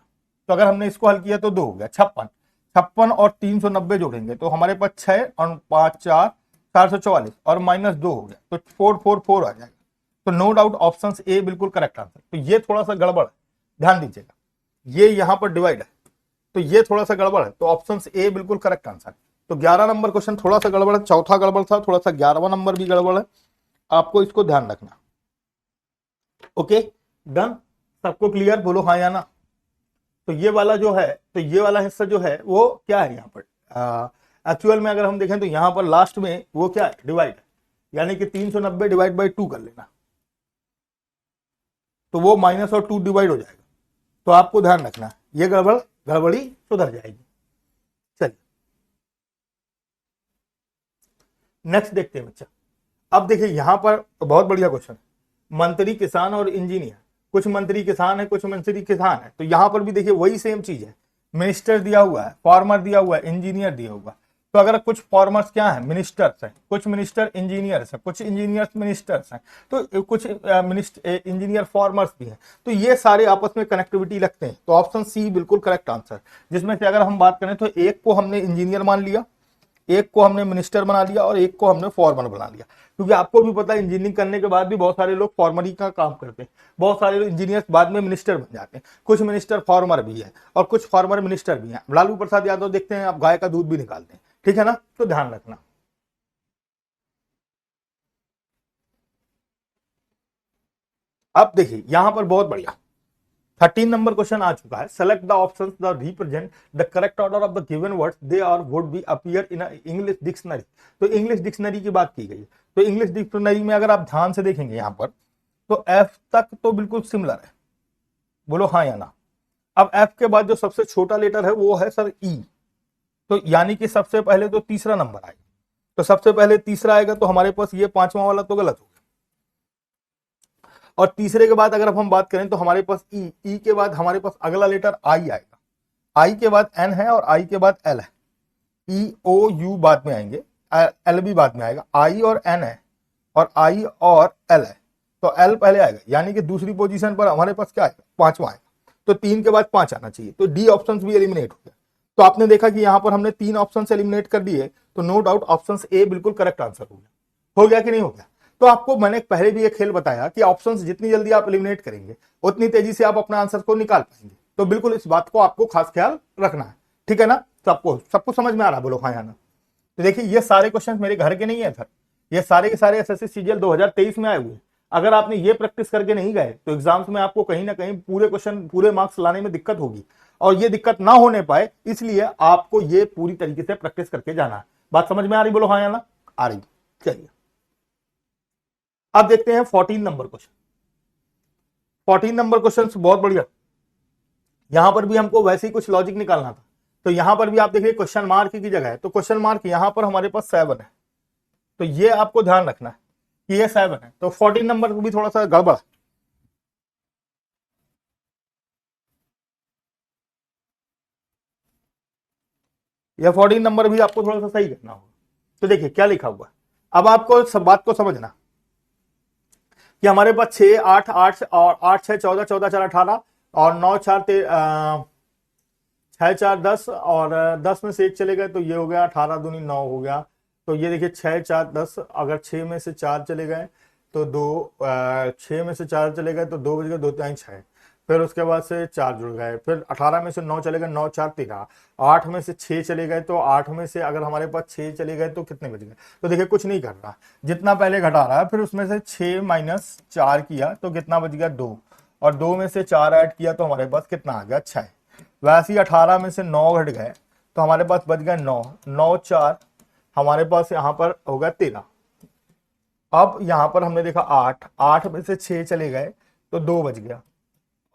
A: तो अगर हमने इसको हल किया तो 2 हो गया, 56 और 390 जोड़ेंगे तो हमारे पास 6 और 5 4 444 और -2 हो गया, तो 444 आ जाएगा। तो नो डाउट ऑप्शन ए बिल्कुल करेक्ट आंसर। तो ये थोड़ा सा गड़बड़ है, ध्यान दीजिएगा, ये यहां पर डिवाइड है तो ये थोड़ा सा गड़बड़ है। तो ऑप्शन ए बिल्कुल करेक्ट आंसर। तो 11 नंबर क्वेश्चन थोड़ा सा गड़बड़ है, चौथा गड़बड़ था थोड़ा सा, 11वां नंबर भी गड़बड़ है, आपको इसको ध्यान रखना। ओके डन, सबको क्लियर, बोलो हाँ या ना। तो ये वाला जो है, तो ये वाला हिस्सा जो है वो क्या है यहाँ पर एक्चुअल में अगर हम देखें तो यहाँ पर लास्ट में वो क्या है, डिवाइड, यानी कि 390 डिवाइड बाई 2 कर लेना, तो वो माइनस और 2 डिवाइड हो जाएगा। तो आपको ध्यान रखना ये गड़बड़ी सुधर जाएगी। चलिए नेक्स्ट देखते हैं बच्चा। अब देखिए यहां पर तो बहुत बढ़िया क्वेश्चन, मंत्री किसान और इंजीनियर, कुछ मंत्री किसान है कुछ मंत्री किसान है। तो यहां पर भी देखिए वही सेम चीज है, मिनिस्टर दिया हुआ है, फार्मर दिया हुआ है, इंजीनियर दिया हुआ है। तो अगर कुछ फार्मर्स क्या है, मिनिस्टर्स हैं, कुछ मिनिस्टर इंजीनियर्स हैं, कुछ इंजीनियर्स मिनिस्टर्स हैं, तो कुछ इंजीनियर फार्मर्स भी हैं। तो ये सारे आपस में कनेक्टिविटी रखते हैं। तो ऑप्शन सी बिल्कुल करेक्ट आंसर, जिसमें से अगर हम बात करें तो एक को हमने इंजीनियर मान लिया, एक को हमने मिनिस्टर बना लिया और एक को हमने फॉर्मर बना लिया। क्योंकि आपको भी पता है इंजीनियरिंग करने के बाद भी बहुत सारे लोग फॉर्मरी का काम करते हैं, बहुत सारे इंजीनियर्स बाद में मिनिस्टर बन जाते हैं, कुछ मिनिस्टर फॉर्मर भी है और कुछ फॉर्मर मिनिस्टर भी हैं। लालू प्रसाद यादव देखते हैं आप गाय का दूध भी निकालते हैं, ठीक है ना। तो ध्यान रखना। अब देखिए यहां पर बहुत बढ़िया 13 नंबर क्वेश्चन आ चुका है। Select the options the represent the correct order of the given words they are would be appear in English dictionary. तो इंग्लिश डिक्शनरी की बात की गई है। तो इंग्लिश डिक्शनरी में अगर आप ध्यान से देखेंगे यहां पर तो एफ तक तो बिल्कुल सिमिलर है, बोलो हाँ या ना। अब एफ के बाद जो सबसे छोटा लेटर है वो है सर ई, तो यानी कि सबसे पहले तो तीसरा नंबर आएगा। तो सबसे पहले तीसरा आएगा, तो हमारे पास ये 5वां वाला तो गलत हो गया। और तीसरे के बाद अगर हम बात करें तो हमारे पास ई के बाद हमारे पास अगला लेटर आई आएगा, आई के बाद एन है और आई के बाद एल है। ई ओ यू बाद में आएंगे, एल भी बाद में आएगा, आई और एन है और आई और एल है, तो एल पहले आएगा, यानी कि दूसरी पोजीशन पर हमारे पास क्या आएगा, 5वां आएगा। तो 3 के बाद 5 आना चाहिए, तो डी ऑप्शन भी एलिमिनेट हो गया। तो आपने देखा कि यहां पर हमने 3 ऑप्शन एलिमिनेट कर दिए, तो नो डाउट ऑप्शन ए बिल्कुल करेक्ट आंसर हो गया कि नहीं हो गया। तो आपको मैंने पहले भी एक खेल बताया कि ऑप्शंस जितनी जल्दी आप एलिमिनेट करेंगे उतनी तेजी से आप अपना आंसर को निकाल पाएंगे। तो बिल्कुल इस बात को आपको खास ख्याल रखना है, ठीक है ना। सबको सबको समझ में आ रहा है, बोलो हाँ या ना। तो देखिए ये सारे क्वेश्चन मेरे घर के नहीं है सर, ये सारे के सारे एसएससी सीजीएल 2023 में आए हुए। अगर आपने ये प्रैक्टिस करके नहीं गए तो एग्जाम्स में आपको कहीं ना कहीं पूरे क्वेश्चन पूरे मार्क्स लाने में दिक्कत होगी, और ये दिक्कत ना होने पाए इसलिए आपको ये पूरी तरीके से प्रैक्टिस करके जाना है। बात समझ में आ रही, बोलो हाँ या ना आ रही। चलिए अब देखते हैं 14 नंबर क्वेश्चन। 14 नंबर क्वेश्चन बहुत बढ़िया, यहां पर भी हमको वैसे ही कुछ लॉजिक निकालना था। तो यहां पर भी आप देखिए क्वेश्चन मार्क की जगह है, तो क्वेश्चन मार्क यहां पर हमारे पास 7 है, तो ये आपको ध्यान रखना है कि ये 7 है। तो 14 नंबर भी थोड़ा सा गड़बड़, या 14 नंबर भी आपको थोड़ा सा सही करना होगा। तो देखिए क्या लिखा हुआ है, अब आपको सब बात को समझना कि हमारे पास 6 8 8 और 8 6 14 14 4 18 और 9 4 6 4 10 और 10 में से 1 चले गए तो ये हो गया 18 दूनी 9 हो गया। तो ये देखिए 6 4 10, अगर 6 में से 4 चले गए तो 2, 6 में से 4 चले गए तो 2 बज गए, 2 3 6, फिर उसके बाद से 4 जुड़ गए, फिर 18 में से 9 चले गए, 9 4 13, 8 में से 6 चले गए तो 8 में से अगर हमारे पास 6 चले गए तो कितने बच गए। तो देखिए कुछ नहीं कर रहा, जितना पहले घटा रहा है, फिर उसमें से 6 माइनस 4 किया तो कितना बच गया 2, और 2 में से 4 ऐड किया तो हमारे पास कितना आ गया 6। वैसे ही 18 में से 9 घट गए तो हमारे पास बच गए 9, 9 4 हमारे पास यहाँ पर होगा 13। अब यहाँ पर हमने देखा 8, 8 में से 6 चले गए तो 2 बच गया,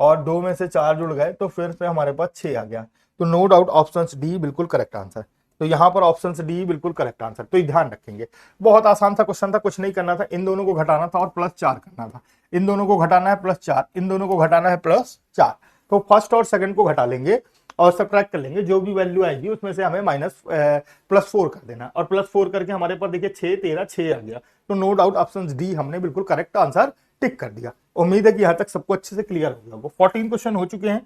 A: और 2 में से 4 जुड़ गए तो फिर से हमारे पास 6 आ गया। तो नो डाउट ऑप्शन डी बिल्कुल करेक्ट आंसर। तो यहाँ पर ऑप्शन डी बिल्कुल करेक्ट आंसर। तो ये ध्यान रखेंगे, बहुत आसान सा क्वेश्चन था, कुछ नहीं करना था, इन दोनों को घटाना था और प्लस 4 करना था। इन दोनों को घटाना है प्लस 4, इन दोनों को घटाना है प्लस 4। तो फर्स्ट और सेकंड को घटा लेंगे और सब्ट्रैक्ट कर लेंगे, जो भी वैल्यू आएगी उसमें से हमें माइनस +4 कर देना, और +4 करके हमारे पास देखिए 6 13 6 आ गया। तो नो डाउट ऑप्शन डी हमने बिल्कुल करेक्ट आंसर टिक कर दिया। उम्मीद है कि यहां तक सबको अच्छे से क्लियर हो गया। 14 क्वेश्चन हो चुके हैं।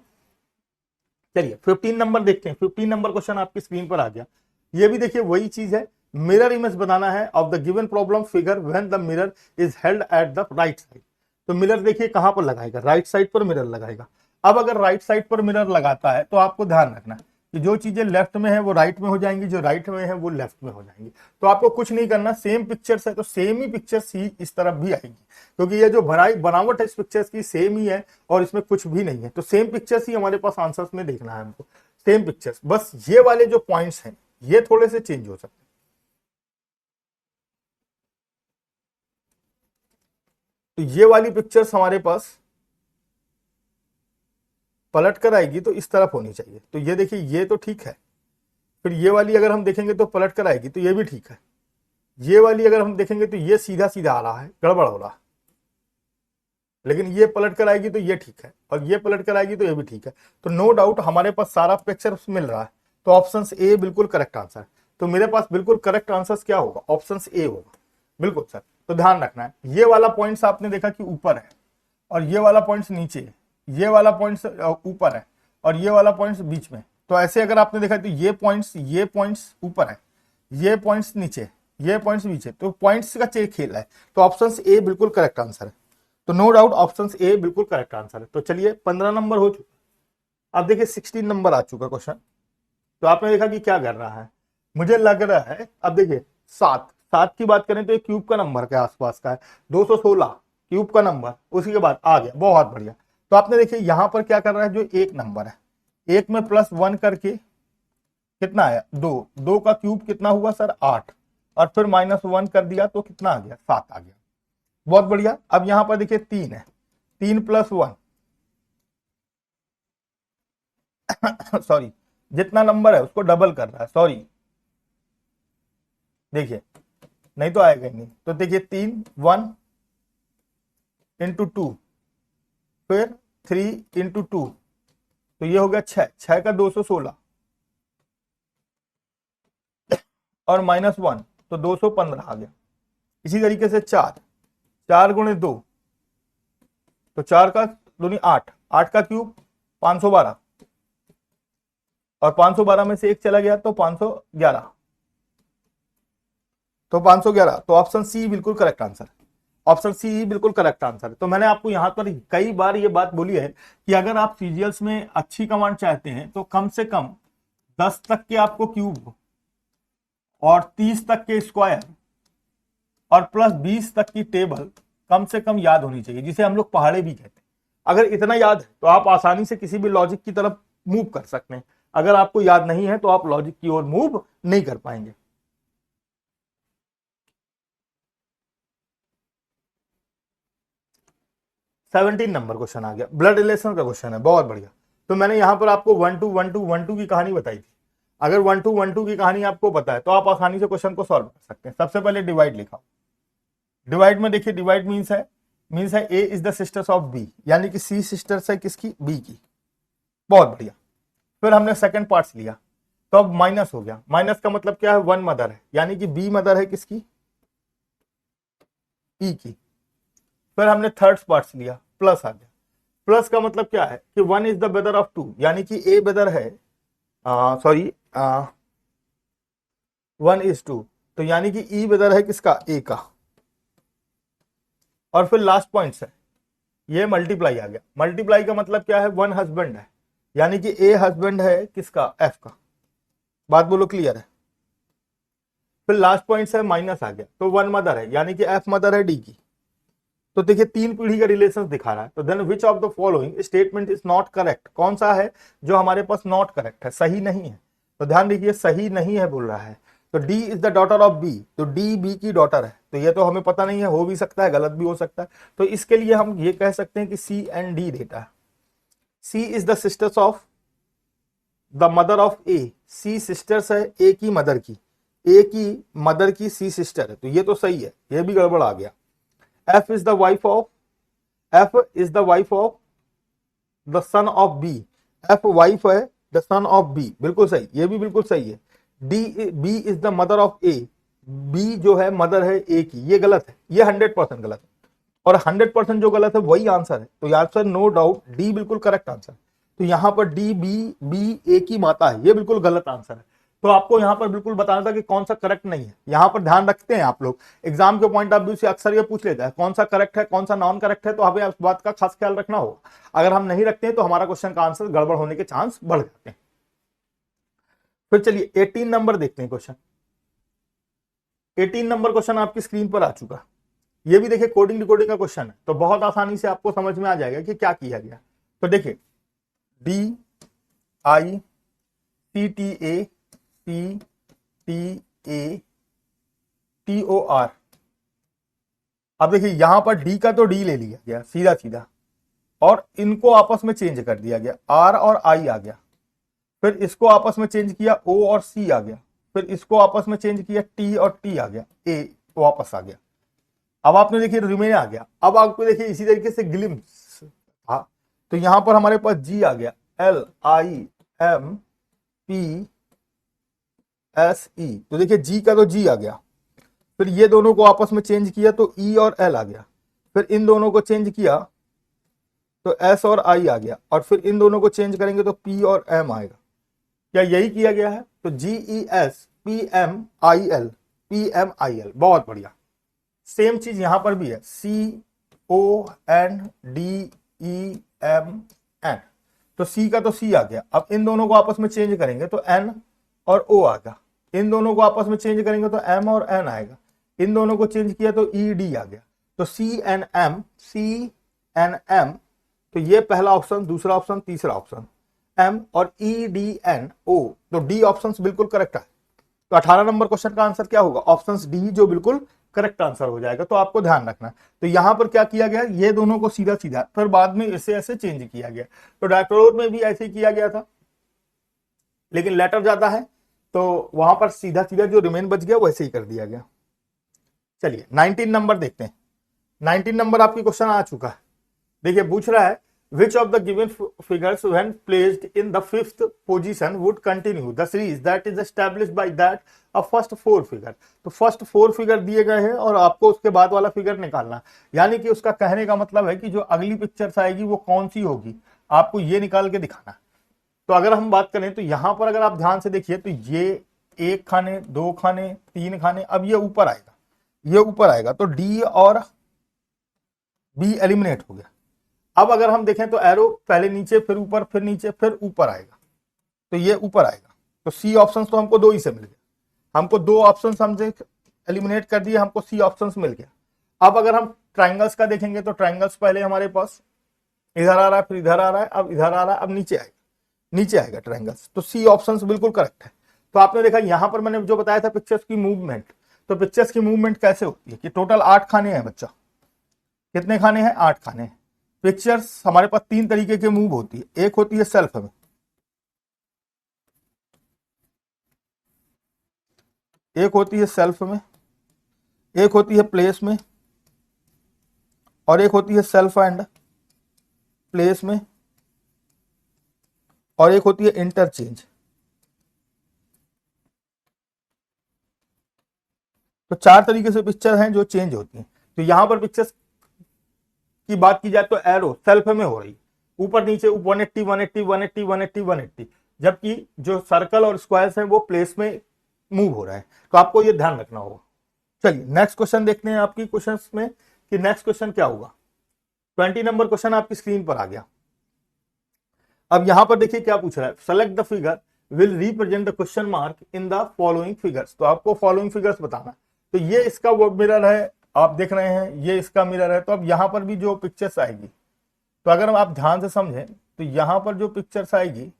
A: चलिए 15 नंबर देखते हैं। 15 नंबर क्वेश्चन आपकी स्क्रीन पर आ गया। ये भी देखिए वही चीज है, मिरर इमेज बनाना है of the given problem figure when the mirror is held at the right side. तो मिरर देखिए कहां पर लगाएगा, राइट साइड पर मिरर लगाएगा। अब अगर राइट साइड पर मिरर लगाता है तो आपको ध्यान रखना कि जो चीजें लेफ्ट में है वो राइट में हो जाएंगी, जो राइट में है वो लेफ्ट में हो जाएंगी। तो आपको कुछ नहीं करना, सेम पिक्चर्स है तो सेम ही पिक्चर्स ही इस तरफ भी आएंगी, क्योंकि ये जो बनावट है इस पिक्चर्स की सेम ही है और इसमें कुछ भी नहीं है। तो सेम पिक्चर्स ही हमारे पास आंसर्स में देखना है हमको, सेम पिक्चर्स। बस ये वाले जो पॉइंट्स हैं ये थोड़े से चेंज हो सकते हैं। तो ये वाली पिक्चर्स हमारे पास पलट कर आएगी तो इस तरफ होनी चाहिए। तो ये देखिए ये तो ठीक है, फिर ये वाली अगर हम देखेंगे तो पलट कर आएगी तो ये भी ठीक है। ये वाली अगर हम देखेंगे तो ये सीधा सीधा आ रहा है, गड़बड़ हो रहा है, लेकिन ये पलट कर आएगी तो ये ठीक है, और ये पलट कर आएगी तो ये भी ठीक है। तो नो डाउट हमारे पास सारा पिक्चर मिल रहा है। तो ऑप्शन ए बिल्कुल करेक्ट आंसर है। तो मेरे पास बिल्कुल करेक्ट आंसर क्या होगा, ऑप्शन ए होगा। बिल्कुल सर। तो ध्यान रखना है, ये वाला पॉइंट्स आपने देखा कि ऊपर है और ये वाला पॉइंट्स नीचे है, ये वाला पॉइंट्स ऊपर है और ये वाला पॉइंट्स बीच में। तो ऐसे अगर आपने देखा तो ये पॉइंट्स ऊपर है, ये पॉइंट्स नीचे, ये पॉइंट्स नीचे, तो पॉइंट्स का खेल है। तो ऑप्शन ए बिल्कुल करेक्ट आंसर है। तो नो डाउट ऑप्शन ए बिल्कुल करेक्ट आंसर है। तो चलिए 15 नंबर हो चुका। अब देखिए 16 नंबर आ चुका क्वेश्चन। तो आपने देखा कि क्या कर रहा है, मुझे लग रहा है, अब देखिए 7 की बात करें तो ये क्यूब का नंबर के आसपास का है, 216 क्यूब का नंबर, उसी के बाद आ गया, बहुत बढ़िया। तो आपने देखिए यहां पर क्या कर रहा है, जो एक नंबर है, एक में +1 करके कितना आया 2, 2 का क्यूब कितना हुआ सर 8, और फिर -1 कर दिया तो कितना आ गया 7 आ गया। बहुत बढ़िया। अब यहां पर देखिए 3 है, 3 + 1 सॉरी, जितना नंबर है उसको डबल कर रहा है, सॉरी देखिए, नहीं तो आएगा ही नहीं। तो देखिए 3 1 × 2, फिर 3 × 2, तो ये हो गया 6, 6 का 216 और -1 तो 215 आ गया। इसी तरीके से 4 × 2, तो 4 का 2 8, 8 का क्यूब 512, और 512 में से एक चला गया तो 511, तो 511, तो ऑप्शन सी बिल्कुल करेक्ट आंसर, ऑप्शन सी बिल्कुल करेक्ट आंसर है। तो मैंने आपको यहां पर कई बार ये बात बोली है कि अगर आप सीजीएल्स में अच्छी कमांड चाहते हैं तो कम से कम 10 तक के आपको क्यूब और 30 तक के स्क्वायर और प्लस 20 तक की टेबल कम से कम याद होनी चाहिए, जिसे हम लोग पहाड़े भी कहते हैं। अगर इतना याद है तो आप आसानी से किसी भी लॉजिक की तरफ मूव कर सकते हैं। अगर आपको याद नहीं है तो आप लॉजिक की ओर मूव नहीं कर पाएंगे। 17 नंबर क्वेश्चन आ गया, ब्लड रिलेशन का क्वेश्चन है, बहुत बढ़िया। तो मैंने यहां पर आपको 1 2 1 2 1 2 की कहानी बताई थी। अगर 1 2 1 2 की कहानी आपको पता है तो आप आसानी से क्वेश्चन को सॉल्व कर सकते हैं। सबसे पहले डिवाइड लिखा, डिवाइड में देखिए, डिवाइड मीन्स है A is the sisters of B, यानी कि सी सिस्टर्स है किसकी, बी की। बहुत बढ़िया। फिर हमने सेकंड पार्ट्स लिया, तो अब माइनस हो गया। माइनस का मतलब क्या है, 1 मदर है, यानी कि बी मदर है किसकी, ई की। फिर हमने थर्ड पार्ट्स लिया, प्लस आ गया। प्लस का मतलब क्या है कि 1 इज द ब्रदर ऑफ 2, यानी कि ए ब्रदर है, सॉरी 1 इज 2, तो यानी कि ई ब्रदर है किसका, ए का। और फिर लास्ट पॉइंट्स है, ये मल्टीप्लाई आ गया। मल्टीप्लाई का मतलब क्या है, 1 हस्बैंड है, यानी कि ए हस्बैंड है किसका, एफ का। बात बोलो क्लियर है। फिर लास्ट पॉइंट है माइनस आ गया, तो 1 मदर है, यानी कि एफ मदर है डी की। तो देखिए 3 पीढ़ी का रिलेशन दिखा रहा है। तो then which of the following statement is not correct, कौन सा है जो हमारे पास नॉट करेक्ट है, सही नहीं है। तो ध्यान दीजिए, सही नहीं है बोल रहा है। तो D is the daughter of B, तो डी बी की डॉटर है, तो ये तो हमें पता नहीं है, हो भी सकता है, गलत भी हो सकता है। तो इसके लिए हम ये कह सकते हैं कि सी एंड डी डेटा है। C is the sisters of the mother of A, C sisters है ए की मदर की, ए की मदर की सी सिस्टर है, तो ये तो सही है, ये भी गड़बड़ आ गया। F is the wife of, F is the wife of the son of B, F wife है द सन ऑफ बी, बिल्कुल सही, ये भी बिल्कुल सही है। D B is the mother of A, B जो है मदर है ए की, ये गलत है, ये 100% गलत है, और 100% जो गलत है वही आंसर है। तो यहाँ पर नो डाउट डी बिल्कुल करेक्ट आंसर। तो यहाँ पर डी बी ए की माता है, ये बिल्कुल गलत आंसर है। तो आपको यहाँ पर बिल्कुल बताना था कि कौन सा करेक्ट नहीं है। यहाँ पर ध्यान रखते हैं आप लोग, एग्जाम के पॉइंट ऑफ व्यू से अक्सर ये पूछ लेता है कौन सा करेक्ट है कौन सा नॉन करेक्ट है, तो हमें उस बात का खास ख्याल रखना होगा। अगर हम नहीं रखते हैं तो हमारा क्वेश्चन का आंसर गड़बड़ होने के चांस बढ़ जाते हैं। फिर चलिए 18 नंबर देखते हैं क्वेश्चन। 18 नंबर क्वेश्चन आपकी स्क्रीन पर आ चुका। ये भी देखिए कोडिंग डिकोडिंग का क्वेश्चन है, तो बहुत आसानी से आपको समझ में आ जाएगा कि क्या किया गया। तो देखिए D I C T A C T A T O R. अब देखिए यहां पर डी का तो डी ले लिया गया सीधा सीधा, और इनको आपस में चेंज कर दिया गया, आर और आई आ गया। फिर इसको आपस में चेंज किया, ओ और सी आ गया। फिर इसको आपस में चेंज किया, टी और टी आ गया, ए वापस आ गया। अब आपने देखिए रिमेन आ गया। अब आपको देखिए इसी तरीके से ग्लिम्स था, तो यहां पर हमारे पास जी आ गया, L I am P S E, तो देखिए जी का तो जी आ गया। फिर ये दोनों को आपस में चेंज किया तो ई और एल आ गया। फिर इन दोनों को चेंज किया तो एस और आई आ गया, और फिर इन दोनों को चेंज करेंगे तो पी और एम आएगा। क्या यही किया गया है? तो G E S P M I L, P M I L, बहुत बढ़िया। सेम चीज यहां पर भी है, C O N D E M N, तो सी का तो सी आ गया। अब इन दोनों को आपस में चेंज करेंगे तो एन और ओ आएगा। इन दोनों को आपस में चेंज करेंगे तो एम और एन आएगा। इन दोनों को चेंज किया तो ई डी आ गया। तो C N M, C N M, तो ये पहला ऑप्शन, दूसरा ऑप्शन, तीसरा ऑप्शन एम, और ई डी एन ओ, तो डी ऑप्शन बिल्कुल करेक्ट है। तो 18 नंबर क्वेश्चन का आंसर क्या होगा? ऑप्शन डी जो बिल्कुल करेक्ट आंसर हो जाएगा। तो आपको ध्यान रखना। तो यहां पर क्या किया गया, ये दोनों को सीधा सीधा, फिर बाद में ऐसे ऐसे चेंज किया गया। तो डायक्लोर में भी ऐसे ही किया गया था, लेकिन लेटर ज्यादा है तो वहां पर सीधा सीधा जो रिमेन बच गया वैसे ही कर दिया गया। चलिए 19 नंबर देखते हैं। 19 नंबर आपकी क्वेश्चन आ चुका है। देखिए पूछ रहा है which of the given figures when placed in the fifth position would continue the series that is established by that of first four figure। तो फर्स्ट 4 फिगर दिए गए हैं और आपको उसके बाद वाला फिगर निकालना, यानी कि उसका कहने का मतलब है कि जो अगली पिक्चर्स आएगी वो कौन सी होगी। आपको ये निकाल के दिखाना है। तो अगर हम बात करें तो यहां पर अगर आप ध्यान से देखिए तो ये 1 खाने, 2 खाने, 3 खाने, अब ये ऊपर आएगा, ये ऊपर आएगा, तो डी और बी एलिमिनेट हो गया। अब अगर हम देखें तो एरो पहले नीचे फिर ऊपर फिर नीचे फिर ऊपर आएगा, तो ये ऊपर आएगा। तो सी ऑप्शन तो हमको 2 ही से मिल गया, हमको 2 ऑप्शन हमसे एलिमिनेट कर दिए, हमको सी ऑप्शन मिल गया। अब अगर हम ट्राइंगल्स का देखेंगे तो ट्राइंगल्स पहले हमारे पास इधर आ रहा है, फिर इधर आ रहा है, अब इधर आ रहा है, अब नीचे आएगा, नीचे आएगा ट्राइंगल्स। तो सी ऑप्शन बिल्कुल करेक्ट है। तो आपने देखा यहां पर मैंने जो बताया था पिक्चर्स की मूवमेंट, तो पिक्चर्स की मूवमेंट कैसे होती है कि टोटल 8 खाने हैं बच्चा, कितने खाने हैं? 8 खाने हैं। पिक्चर्स हमारे पास 3 तरीके के मूव होती है, एक होती है सेल्फ में, एक होती है सेल्फ में, एक होती है प्लेस में, और एक होती है सेल्फ एंड प्लेस में, और एक होती है इंटरचेंज। तो 4 तरीके से पिक्चर हैं जो चेंज होती हैं। तो यहां पर पिक्चर्स की बात की जाए तो एरो सेल्फ में हो रही, ऊपर नीचे 180 180 180 180 180, जबकि जो सर्कल और स्क्वायर्स हैं वो प्लेस में मूव हो रहा है। तो आपको ये ध्यान रखना होगा। चलिए नेक्स्ट क्वेश्चन देखते हैं आपकी क्वेश्चंस में कि नेक्स्ट क्वेश्चन क्या होगा। 20 नंबर क्वेश्चन आपकी स्क्रीन पर आ गया। अब यहां पर देखिए क्या पूछ रहा है, select the figure will represent the question mark in the following figures. तो आपको फॉलोइंग फिगर्स बताना। तो ये इसका वो मिरर है, आप देख रहे हैं ये इसका मिरर है। तो अब यहां पर भी जो पिक्चर्स आएगी, तो अगर आप ध्यान से समझें तो यहां पर जो पिक्चर्स आएगी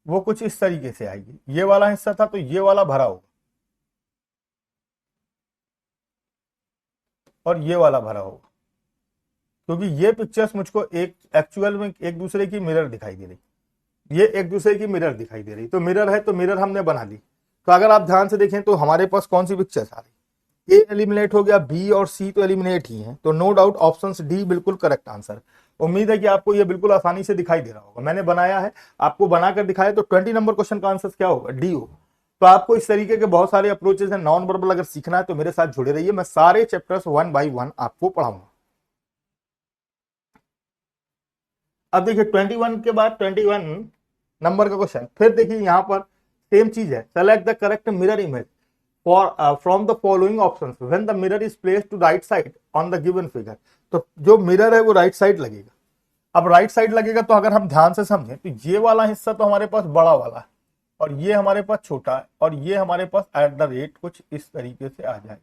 A: वो कुछ इस तरीके से आएगी। ये वाला हिस्सा था तो ये वाला भरा होगा, और ये वाला भरा होगा, क्योंकि ये पिक्चर्स मुझको एक एक्चुअल में एक दूसरे की मिरर दिखाई दे रही, ये एक दूसरे की मिरर दिखाई दे रही। तो मिरर है तो मिरर हमने बना ली। तो अगर आप ध्यान से देखें तो हमारे पास कौन सी पिक्चर्स आ रही, ए एलिमिनेट हो गया, बी और सी तो एलिमिनेट ही हैं। तो नो डाउट ऑप्शन डी बिल्कुल करेक्ट आंसर। उम्मीद है कि आपको ये बिल्कुल आसानी से दिखाई दे रहा होगा, मैंने बनाया है, आपको बनाकर दिखाया। तो 20 नंबर क्वेश्चन का आंसर क्या होगा? डी होगा। तो आपको इस तरीके के बहुत सारे अप्रोचेस हैं नॉन वर्बल, अगर सीखना है तो मेरे साथ जुड़े रहिए, मैं सारे चैप्टर्स 1 बाई 1 आपको पढ़ाऊंगा। अब देखिए 21 के बाद 21 नंबर का क्वेश्चन, फिर देखिए यहां पर सेम चीज है, select the correct mirror image for from the following options when the mirror is placed to right side on the given figure. तो जो मिरर है वो राइट साइड लगेगा। अब राइट साइड लगेगा तो अगर हम ध्यान से समझें तो ये वाला हिस्सा तो हमारे पास बड़ा वाला है, और ये हमारे पास छोटा है, और ये हमारे पास एट द रेट कुछ इस तरीके से आ जाएगा।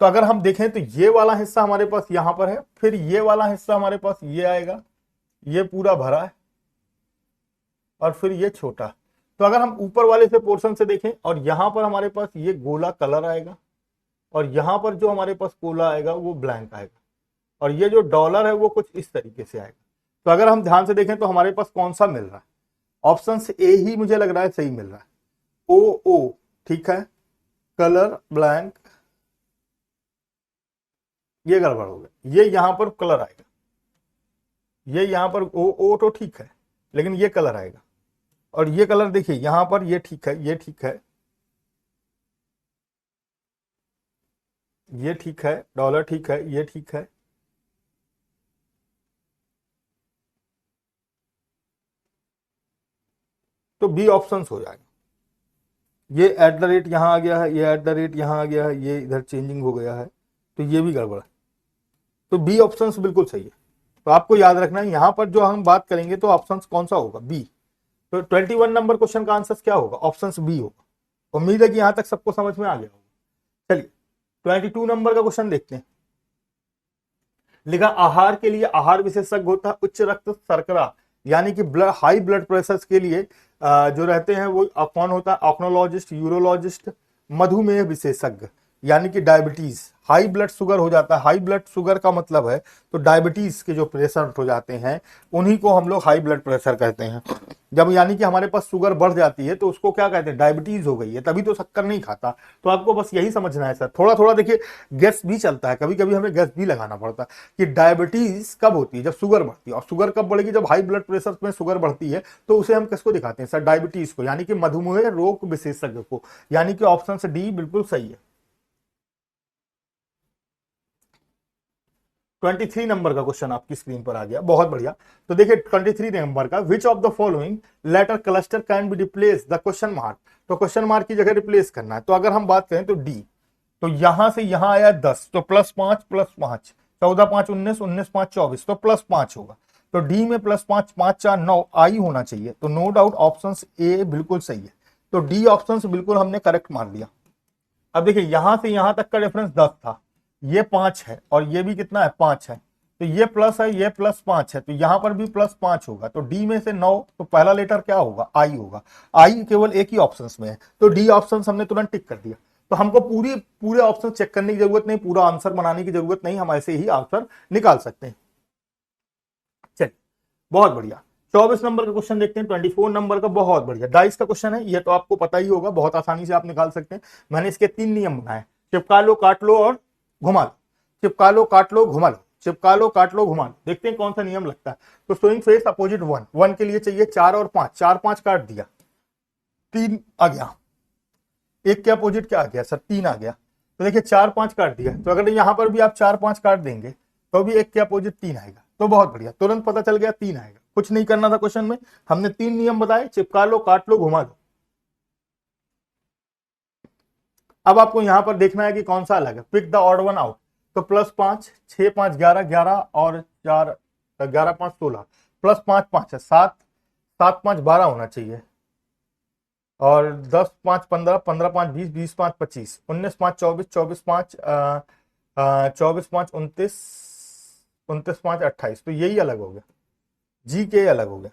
A: तो अगर हम देखें तो ये वाला हिस्सा हमारे पास यहां पर है, फिर ये वाला हिस्सा हमारे पास ये आएगा, ये पूरा भरा है, और फिर ये छोटा। तो अगर हम ऊपर वाले से पोर्शन से देखें और यहां पर हमारे पास ये गोला कलर आएगा, और यहां पर जो हमारे पास गोला आएगा वो ब्लैंक आएगा, और ये जो डॉलर है वो कुछ इस तरीके से आएगा। तो अगर हम ध्यान से देखें तो हमारे पास कौन सा मिल रहा है? ऑप्शन ए ही मुझे लग रहा है सही मिल रहा है, ओ ओ, ठीक है, कलर ब्लैंक, ये गड़बड़ हो गया, ये यहां पर कलर आएगा, ये यहां पर ओ तो ठीक है, लेकिन ये कलर आएगा, और ये कलर देखिए यहां पर, ये ठीक है, ये ठीक है, ये ठीक है, डॉलर ठीक है, ये ठीक है, तो बी ऑप्शन हो जाएगा। ये एट द रेट यहां आ गया है, ये एट द रेट यहां आ गया है, ये इधर चेंजिंग हो गया है, तो ये भी गड़बड़ है। तो बी ऑप्शन बिल्कुल सही है। तो आपको याद रखना है यहां पर जो हम बात करेंगे तो ऑप्शन कौन सा होगा? बी। तो 21 नंबर क्वेश्चन का आंसर क्या होगा? ऑप्शन बी होगा। उम्मीद है कि यहां तक सबको समझ में आ गया होगा। चलिए 22 नंबर का क्वेश्चन देखते हैं। लिखा आहार के लिए आहार विशेषज्ञ होता है उच्च रक्त शर्करा यानी कि हाई ब्लड प्रेशर के लिए जो रहते हैं वो कौन होता है? ऑक्नोलॉजिस्ट, यूरोलॉजिस्ट, मधुमेह विशेषज्ञ यानी कि डायबिटीज, हाई ब्लड शुगर हो जाता है। हाई ब्लड शुगर का मतलब है तो डायबिटीज के जो पेशेंट हो जाते हैं उन्हीं को हम लोग हाई ब्लड प्रेशर कहते हैं। जब यानी कि हमारे पास शुगर बढ़ जाती है तो उसको क्या कहते हैं? डायबिटीज हो गई है, तभी तो शक्कर नहीं खाता। तो आपको बस यही समझना है सर। थोड़ा थोड़ा देखिए गैस भी चलता है, कभी कभी हमें गैस भी लगाना पड़ता है कि डायबिटीज कब होती है? जब शुगर बढ़ती है। और शुगर कब बढ़ेगी? जब हाई ब्लड प्रेशर में शुगर बढ़ती है। तो उसे हम किसको दिखाते हैं सर? डायबिटीज को, यानी कि मधुमेह रोग विशेषज्ञ को। यानी कि ऑप्शन डी बिल्कुल सही है। 23 नंबर का क्वेश्चन आपकी स्क्रीन पर आ गया, बहुत बढ़िया। तो देखिए 23 नंबर का, which of the following letter cluster can be replace the question mark. तो क्वेश्चन मार्क की जगह रिप्लेस करना है। तो अगर हम बात करें तो डी, तो यहां से यहां आया 10, तो +5 +5, 14 5 19, 19 5 24, तो +5 होगा। तो डी में +5, 5 4 9 आई होना चाहिए। तो नो डाउट ऑप्शन ए बिल्कुल सही है। तो डी ऑप्शन बिल्कुल हमने करेक्ट मान लिया। अब देखिए यहां से यहां तक का डिफरेंस 10 था, ये 5 है और ये भी कितना है, 5 है। तो ये प्लस है, ये +5 है, तो यहां पर भी +5 होगा। तो डी में से 9, तो पहला लेटर क्या होगा, आई होगा। आई केवल एक ही ऑप्शन में है, तो डी ऑप्शन हमने तुरंत टिक कर दिया। तो हमको पूरे ऑप्शन चेक करने की जरूरत नहीं, पूरा आंसर बनाने की जरूरत नहीं, हम ऐसे ही आंसर निकाल सकते हैं। चलिए बहुत बढ़िया। 24 नंबर का क्वेश्चन देखते हैं। 24 नंबर का बहुत बढ़िया डाइस का क्वेश्चन है, ये तो आपको पता ही होगा, बहुत आसानी से आप निकाल सकते हैं। मैंने इसके 3 नियम बनाए, चिपका लो, काट लो और घुमा लो। चिपका लो, काट लो, घुमा लो, चिपका लो, काट लो, घुमा लो। देखते हैं कौन सा नियम लगता है। तो शोइंग फेस अपोजिट 1, 1 के लिए चाहिए 4 और 5, 4 5 काट दिया, 3 आ गया। एक के अपोजिट क्या आ गया सर, 3 आ गया। तो देखिए 4 5 काट दिया, तो अगर यहां पर भी आप 4 5 काट देंगे तो भी एक के अपोजिट 3 आएगा। तो बहुत बढ़िया, तुरंत पता चल गया 3 आएगा। कुछ नहीं करना था क्वेश्चन में, हमने 3 नियम बताए, चिपका लो, काट लो, घुमा लो। अब आपको यहां पर देखना है कि कौन सा अलग है, pick the odd one out. तो +5, 6 5 11, 11 और 4, 11 5 16, +5 5 है, 7 7 5 12 होना चाहिए, और 10 5 15, 15 5 20, 20 5 25, 19 5 24, 24 5 24 5 29, 29 5 28। तो यही अलग हो गया, जी के अलग हो गया।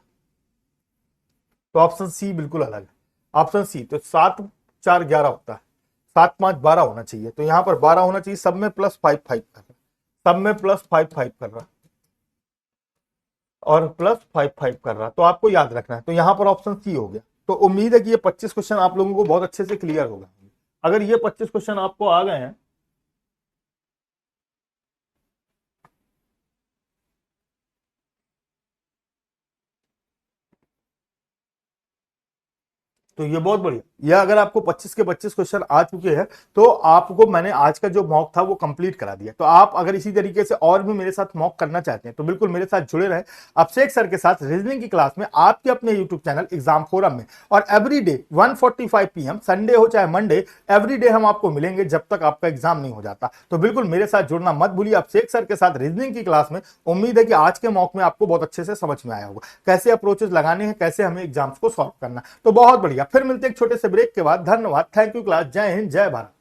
A: तो ऑप्शन सी बिल्कुल अलग है, ऑप्शन सी। तो 7 4 11 होता है, 7 5 12 होना चाहिए। तो यहां पर 12 होना चाहिए, सब में +5 5 कर रहा, सब में +5 5 कर रहा और +5 5 कर रहा। तो आपको याद रखना है, तो यहां पर ऑप्शन सी हो गया। तो उम्मीद है कि ये 25 क्वेश्चन आप लोगों को बहुत अच्छे से क्लियर होगा। अगर ये 25 क्वेश्चन आपको आ गए हैं तो ये बहुत बढ़िया। ये अगर आपको 25 के 25 क्वेश्चन आ चुके हैं तो आपको मैंने आज का जो मॉक था वो कंप्लीट करा दिया। तो आप अगर इसी तरीके से और भी मेरे साथ मॉक करना चाहते हैं तो बिल्कुल मेरे साथ जुड़े रहे। अभिषेक सर के साथ रीजनिंग की क्लास में आपके अपने यूट्यूब चैनल एग्जाम फोरम में, और एवरीडे 1:45 PM, संडे हो चाहे मंडे, एवरीडे हम आपको मिलेंगे जब तक आपका एग्जाम नहीं हो जाता। तो बिल्कुल मेरे साथ जुड़ना मत भूलिए अभिषेक सर के साथ रीजनिंग की क्लास में। उम्मीद है कि आज के मॉक में आपको बहुत अच्छे से समझ में आया होगा, कैसे अप्रोचेस लगाने हैं, कैसे हमें एग्जाम्स को सॉल्व करना। तो बहुत बढ़िया, फिर मिलते हैं एक छोटे से ब्रेक के बाद। धन्यवाद, थैंक यू क्लास, जय हिंद, जय भारत।